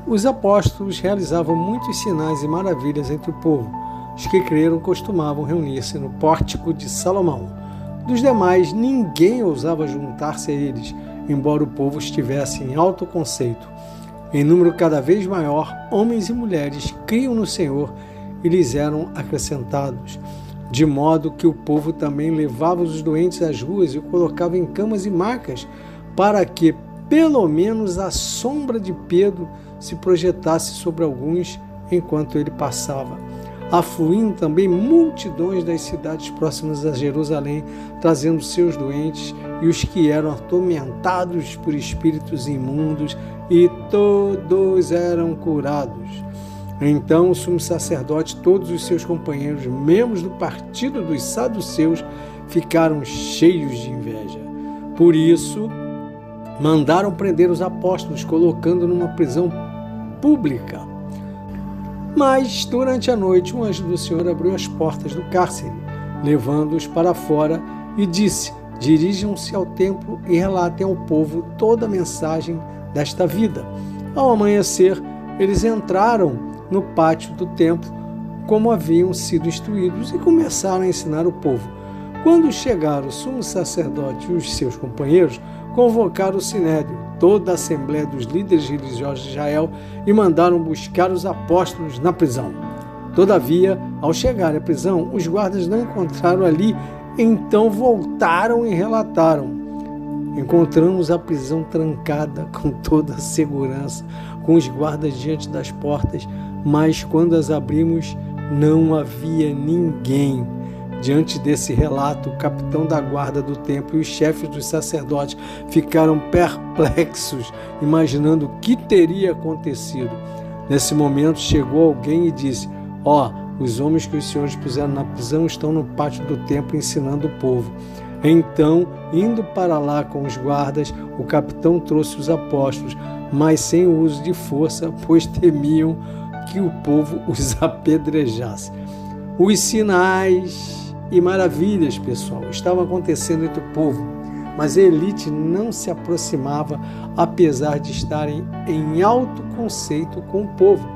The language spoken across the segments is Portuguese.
Os apóstolos realizavam muitos sinais e maravilhas entre o povo. Os que creram costumavam reunir-se no pórtico de Salomão. Dos demais, ninguém ousava juntar-se a eles, embora o povo estivesse em alto conceito. Em número cada vez maior, homens e mulheres criam no Senhor e lhes eram acrescentados, de modo que o povo também levava os doentes às ruas e os colocava em camas e macas, para que, pelo menos, a sombra de Pedro se projetasse sobre alguns enquanto ele passava. Afluindo também multidões das cidades próximas a Jerusalém, trazendo seus doentes e os que eram atormentados por espíritos imundos, e todos eram curados. Então o sumo sacerdote e todos os seus companheiros, membros do partido dos saduceus, ficaram cheios de inveja. Por isso, mandaram prender os apóstolos, colocando numa prisão pública. Mas, durante a noite, um anjo do Senhor abriu as portas do cárcere, levando-os para fora, e disse: dirijam-se ao templo e relatem ao povo toda a mensagem desta vida. Ao amanhecer, eles entraram no pátio do templo, como haviam sido instruídos, e começaram a ensinar o povo. Quando chegaram o sumo sacerdote e os seus companheiros, convocaram o sinédrio, toda a assembleia dos líderes religiosos de Israel, e mandaram buscar os apóstolos na prisão. Todavia, ao chegar à prisão, os guardas não encontraram ali, então voltaram e relataram: encontramos a prisão trancada com toda a segurança, com os guardas diante das portas, mas quando as abrimos, não havia ninguém. Diante desse relato, o capitão da guarda do templo e os chefes dos sacerdotes ficaram perplexos, imaginando o que teria acontecido. Nesse momento, chegou alguém e disse: os homens que os senhores puseram na prisão estão no pátio do templo ensinando o povo. Então, indo para lá com os guardas, o capitão trouxe os apóstolos, mas sem o uso de força, pois temiam que o povo os apedrejasse. Os sinais e maravilhas, pessoal, estavam acontecendo entre o povo, mas a elite não se aproximava, apesar de estarem em alto conceito com o povo.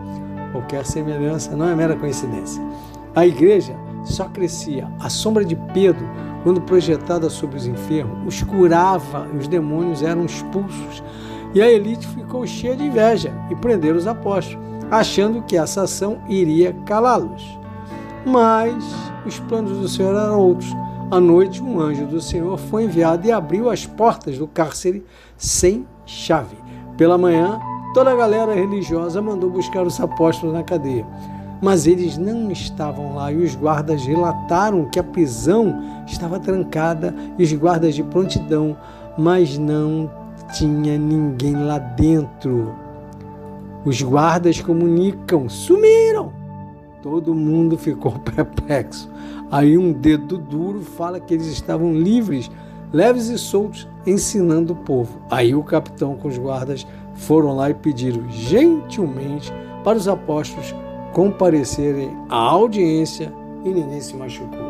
Qualquer semelhança não é mera coincidência. A igreja só crescia. A sombra de Pedro, quando projetada sobre os enfermos, os curava e os demônios eram expulsos. E a elite ficou cheia de inveja e prenderam os apóstolos, achando que essa ação iria calá-los. Mas os planos do Senhor eram outros. À noite, um anjo do Senhor foi enviado e abriu as portas do cárcere sem chave. Pela manhã, toda a galera religiosa mandou buscar os apóstolos na cadeia. Mas eles não estavam lá, e os guardas relataram que a prisão estava trancada e os guardas de prontidão, mas não tinha ninguém lá dentro. Os guardas comunicam: sumiram! Todo mundo ficou perplexo. Aí um dedo duro fala que eles estavam livres, leves e soltos, ensinando o povo. Aí o capitão com os guardas foram lá e pediram gentilmente para os apóstolos comparecerem à audiência, e ninguém se machucou.